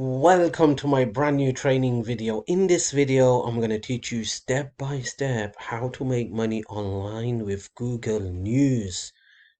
Welcome to my brand new training video. In this video, I'm going to teach you step by step how to make money online with Google News.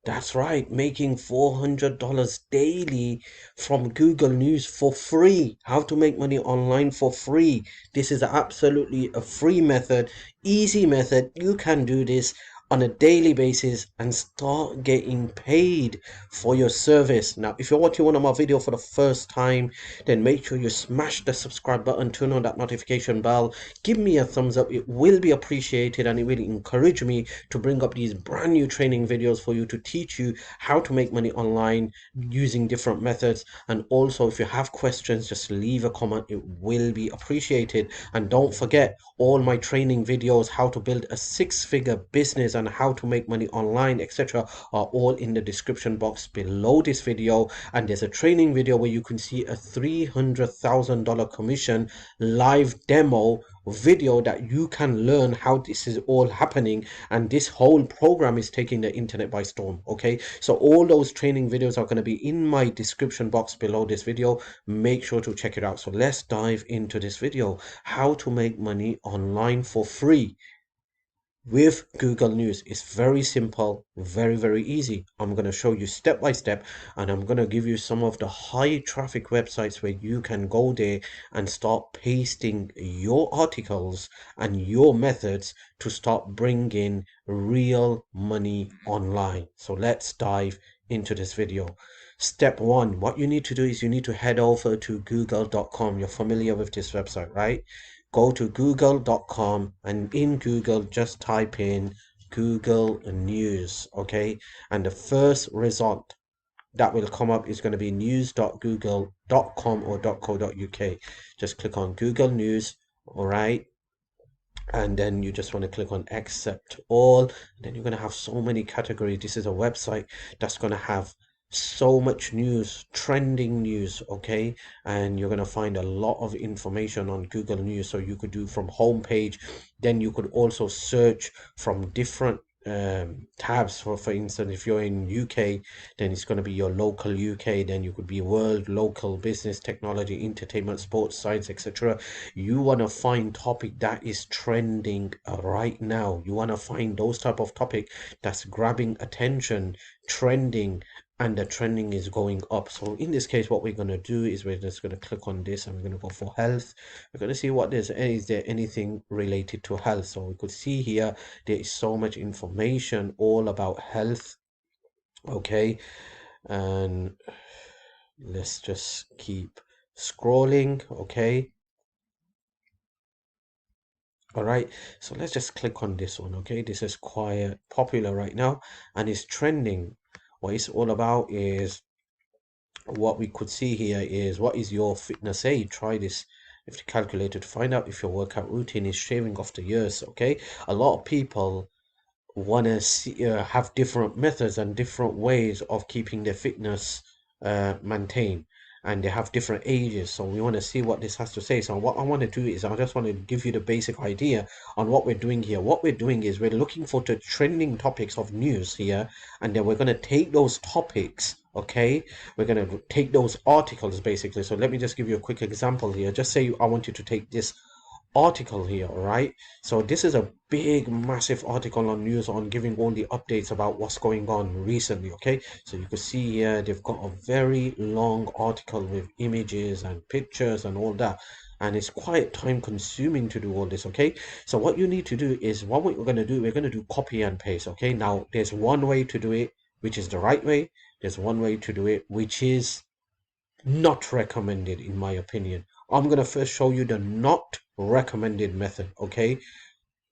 That's right, making $400 daily from Google News for free. How to make money online for free. This is absolutely a free method, easy method. You can do this on a daily basis and start getting paid for your service. Now, if you're watching one of my videos for the first time, then make sure you smash the subscribe button, turn on that notification bell, give me a thumbs up. It will be appreciated and it will encourage me to bring up these brand new training videos for you to teach you how to make money online using different methods. And also, if you have questions, just leave a comment. It will be appreciated. And don't forget, all my training videos, how to build a six-figure business and how to make money online, etc., are all in the description box below this video. And there's a training video where you can see a $300,000 commission live demo video that you can learn how this is all happening. And this whole program is taking the internet by storm. Okay, so all those training videos are going to be in my description box below this video. Make sure to check it out. So let's dive into this video: how to make money online for free with Google News. It's very simple, very easy. I'm going to show you step by step, and I'm going to give you some of the high traffic websites where you can go there and start pasting your articles and your methods to start bringing real money online. So let's dive into this video. Step one, what you need to do is you need to head over to google.com. You're familiar with this website, right? Go to google.com and in Google just type in Google News, okay? And the first result that will come up is going to be news.google.com or .co.uk. Just click on Google News, all right? And then you just want to click on accept all, and then you're going to have so many categories. This is a website that's going to have so much news, trending news, okay? And you're going to find a lot of information on Google News. So you could do from homepage, then you could also search from different tabs. For instance, if you're in UK, then it's going to be your local UK, then you could be world, local, business, technology, entertainment, sports, science, etc. You want to find topic that is trending right now. You want to find those type of topic that's grabbing attention, trending, and the trending is going up. So in this case, what we're going to do is we're just going to click on this and we're going to go for health. We're going to see what is there anything related to health. So we could see here there is so much information all about health, okay? And let's just keep scrolling, okay? All right, so let's just click on this one, okay? This is quite popular right now and it's trending. What it's all about is, what we could see here is, what is your fitness aid? Try this if the calculator to find out if your workout routine is shaving off the years, okay? A lot of people want to see have different methods and different ways of keeping their fitness maintained, and they have different ages. So we want to see what this has to say. So what I want to do is I just want to give you the basic idea on what we're doing here. What we're doing is we're looking for the trending topics of news here, and then we're going to take those topics, okay? We're going to take those articles basically. So let me just give you a quick example here. Just say I want you to take this article here, all right? So this is a big massive article on news on giving all the updates about what's going on recently, okay? So you can see here they've got a very long article with images and pictures and all that, and it's quite time consuming to do all this, okay? So what you need to do is, what we're going to do, we're going to do copy and paste, okay? Now there's one way to do it which is the right way. There's one way to do it which is not recommended in my opinion. I'm going to first show you the not recommended method, okay?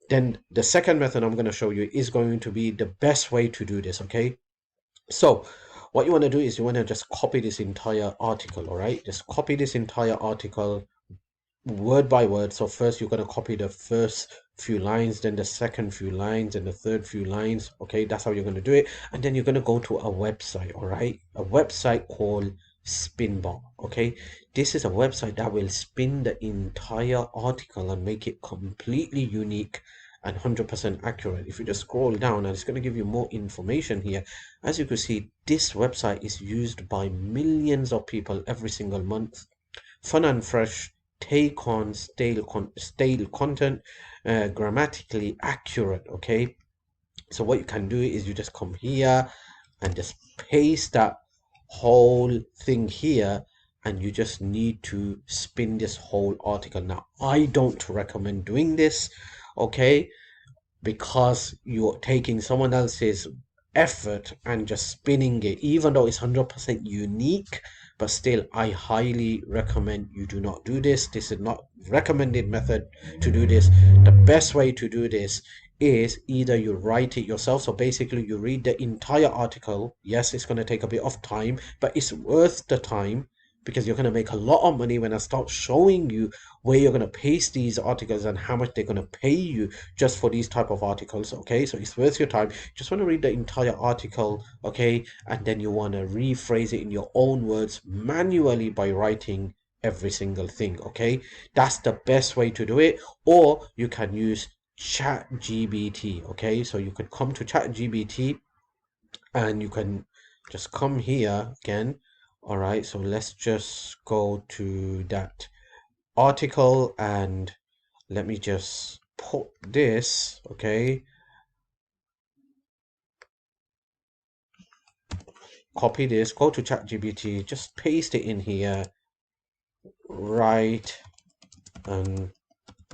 Then the second method I'm going to show you is going to be the best way to do this, okay? So what you want to do is you want to just copy this entire article, all right? Just copy this entire article word by word. So first you're going to copy the first few lines, then the second few lines, and the third few lines, okay? That's how you're going to do it. And then you're going to go to a website, all right? A website called Spinbot, okay? This is a website that will spin the entire article and make it completely unique and 100% accurate. If you just scroll down, and it's going to give you more information here. As you can see, this website is used by millions of people every single month. fun and fresh, take on stale content, grammatically accurate. Okay, so what you can do is you just come here and just paste that whole thing here, and you just need to spin this whole article. Now I don't recommend doing this, okay, because you're taking someone else's effort and just spinning it, even though it's 100% unique. But still, I highly recommend you do not do this. This is not recommended method to do this. The best way to do this is either you write it yourself. So basically you read the entire article. Yes, it's going to take a bit of time, but it's worth the time, because you're going to make a lot of money when I start showing you where you're going to paste these articles and how much they're going to pay you just for these type of articles. Okay, so it's worth your time. Just want to read the entire article, okay, and then you want to rephrase it in your own words manually by writing every single thing. Okay, that's the best way to do it. Or you can use ChatGPT. Okay, so you could come to ChatGPT and you can just come here again. All right, so let's just go to that article, and let me just put this, okay, copy this, go to ChatGPT, just paste it in here, write an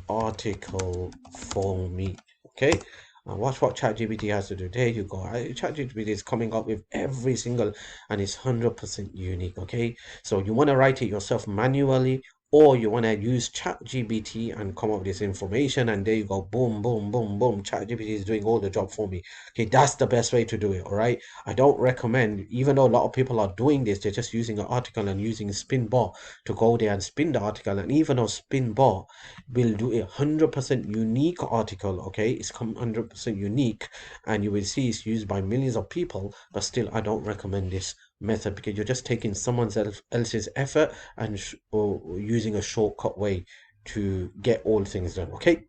article for me. Okay, and watch what ChatGPT has to do. There you go. ChatGPT is coming up with every single, and it's 100% unique. Okay, so you want to write it yourself manually, or you want to use ChatGPT and come up with this information, and there you go. Boom, boom, boom, boom. ChatGPT is doing all the job for me. Okay, that's the best way to do it. All right, I don't recommend, even though a lot of people are doing this, they're just using an article and using Spinbot to go there and spin the article. And even though Spinbot will do a 100% unique article, okay, it's come 100% unique, and you will see it's used by millions of people, but still I don't recommend this method, because you're just taking someone else's effort and or using a shortcut way to get all things done. Okay,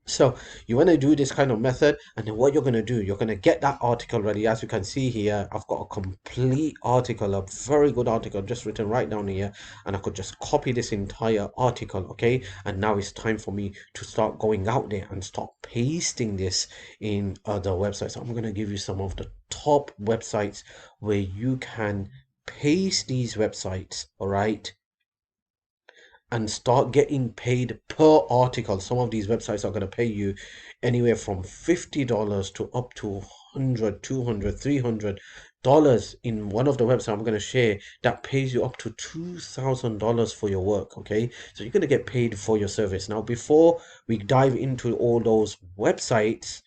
so you want to do this kind of method, and then what you're going to do, you're going to get that article ready. As you can see here, I've got a complete article, a very good article just written right down here, and I could just copy this entire article. Okay, and now it's time for me to start going out there and start pasting this in other websites. I'm going to give you some of the top websites where you can paste these websites, all right, and start getting paid per article. Some of these websites are going to pay you anywhere from $50 to up to 100, 200, $300. In one of the websites I'm going to share, that pays you up to $2,000 for your work. Okay, so you're going to get paid for your service. Now, before we dive into all those websites,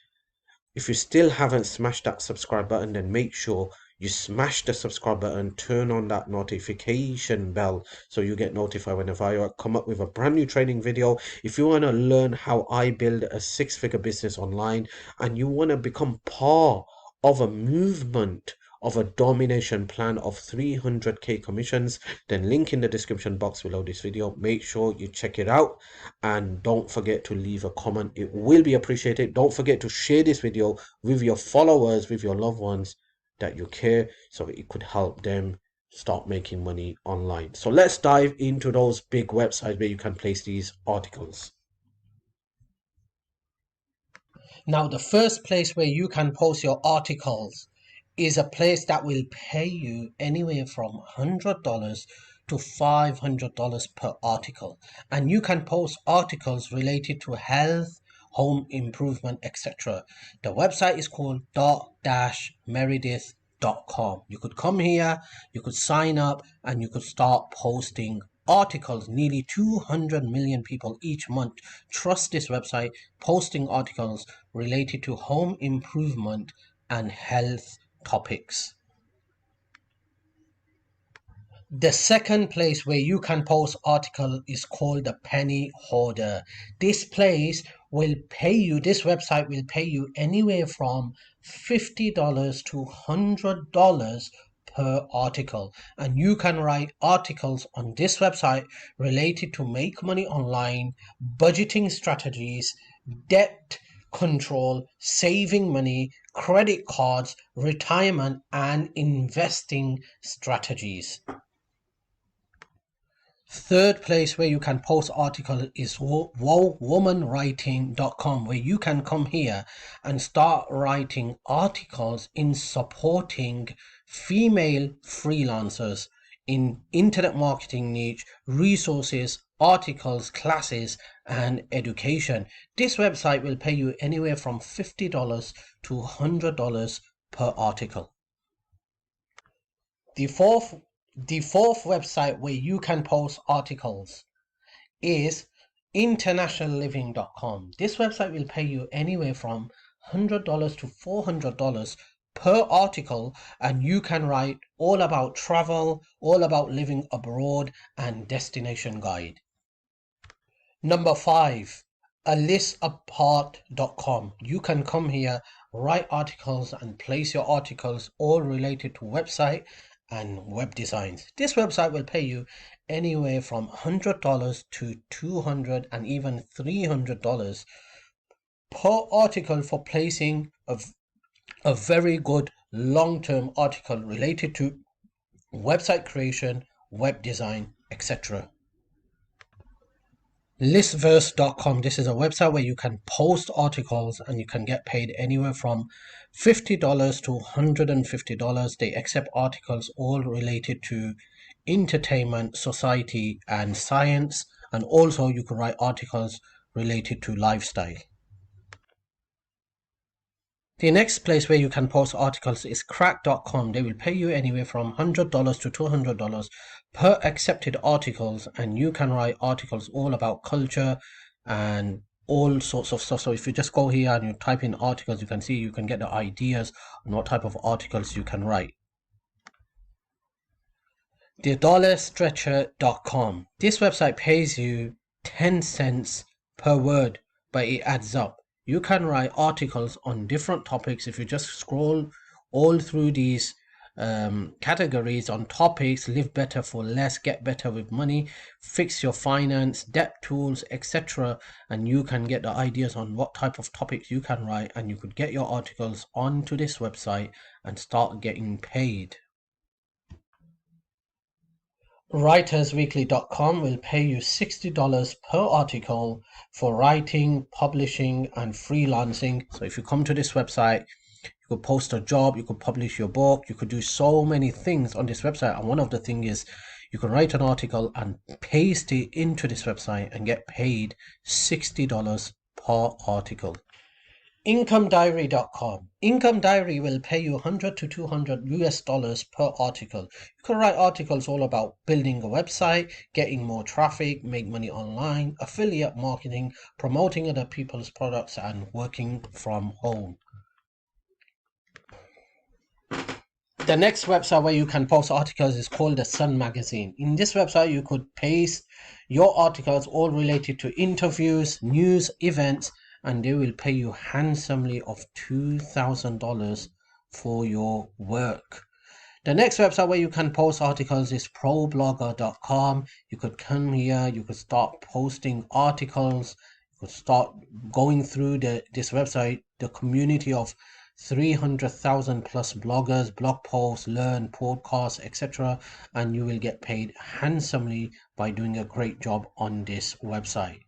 if you still haven't smashed that subscribe button, then make sure you smash the subscribe button, turn on that notification bell so you get notified whenever I come up with a brand new training video. If you want to learn how I build a six-figure business online, and you want to become part of a movement of a domination plan of 300k commissions, then link in the description box below this video. Make sure you check it out, and don't forget to leave a comment. It will be appreciated. Don't forget to share this video with your followers, with your loved ones that you care, so it could help them start making money online. So let's dive into those big websites where you can place these articles. Now, the first place where you can post your articles is a place that will pay you anywhere from $100 to $500 per article. And you can post articles related to health, home improvement, etc. The website is called dot-meredith.com. You could come here, you could sign up, and you could start posting articles. Nearly 200 million people each month trust this website, posting articles related to home improvement and health topics. The second place where you can post article is called the penny hoarder. This place will pay you, this website will pay you anywhere from $50 to $100 per article, and you can write articles on this website related to make money online, budgeting strategies, debt control, saving money, credit cards, retirement, and investing strategies. Third place where you can post article is womanwriting.com, where you can come here and start writing articles in supporting female freelancers in internet marketing niche, resources, articles, classes, and education. This website will pay you anywhere from $50 to $100 per article. The fourth website where you can post articles is internationalliving.com. This website will pay you anywhere from $100 to $400 per article, and you can write all about travel, all about living abroad, and destination guide. Number 5, alistapart.com. You can come here, write articles, and place your articles all related to website and web designs. This website will pay you anywhere from $100 to $200 and even $300 per article for placing a very good long-term article related to website creation, web design, etc. Listverse.com. This is a website where you can post articles and you can get paid anywhere from $50 to $150. They accept articles all related to entertainment, society, and science. And also you can write articles related to lifestyle. The next place where you can post articles is crack.com. They will pay you anywhere from $100 to $200 per accepted articles, and you can write articles all about culture and all sorts of stuff. So if you just go here and you type in articles, you can see you can get the ideas on what type of articles you can write. The dollarstretcher.com. This website pays you 10 cents per word, but it adds up. You can write articles on different topics. If you just scroll all through these categories on topics: live better for less, get better with money, fix your finance, debt tools, etc., and you can get the ideas on what type of topics you can write, and you could get your articles onto this website and start getting paid. Writersweekly.com will pay you $60 per article for writing, publishing, and freelancing. So if you come to this website, you could post a job, you could publish your book, you could do so many things on this website. And one of the things is you can write an article and paste it into this website and get paid $60 per article. IncomeDiary.com. Income Diary will pay you $100 to $200 per article. You can write articles all about building a website, getting more traffic, make money online, affiliate marketing, promoting other people's products, and working from home. The next website where you can post articles is called the Sun Magazine. In this website, you could paste your articles all related to interviews, news, events, and they will pay you handsomely of $2,000 for your work. The next website where you can post articles is problogger.com. You could come here, you could start posting articles, you could start going through this website, the community of 300,000 plus bloggers, blog posts, learn, podcasts, etc., and you will get paid handsomely by doing a great job on this website.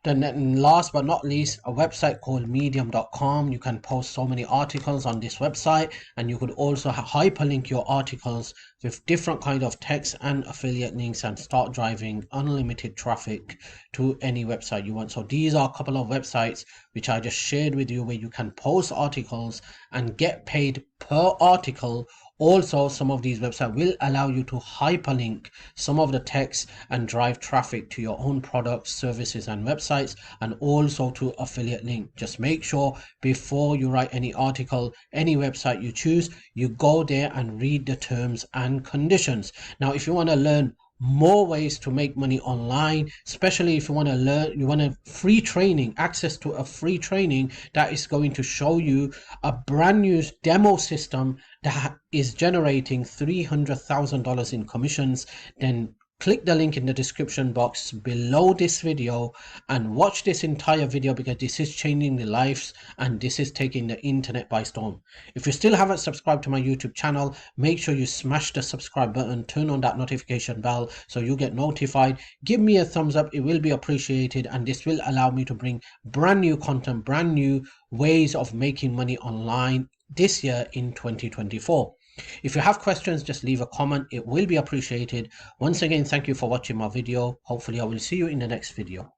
Then last but not least, a website called medium.com. You can post so many articles on this website, and you could also hyperlink your articles with different kind of text and affiliate links and start driving unlimited traffic to any website you want. So these are a couple of websites which I just shared with you where you can post articles and get paid per article. Also, some of these websites will allow you to hyperlink some of the text and drive traffic to your own products, services, and websites, and also to affiliate link. Just make sure before you write any article, any website you choose, you go there and read the terms and conditions. Now, if you want to learn more ways to make money online, especially if you want to learn, you want a free training, access to a free training that is going to show you a brand new demo system that is generating $300,000 in commissions, then click the link in the description box below this video and watch this entire video, because this is changing the lives and this is taking the internet by storm. If you still haven't subscribed to my YouTube channel, make sure you smash the subscribe button, turn on that notification bell so you get notified. Give me a thumbs up, it will be appreciated, and this will allow me to bring brand new content, brand new ways of making money online this year in 2024. If you have questions, just leave a comment, it will be appreciated. Once again, thank you for watching my video. Hopefully I will see you in the next video.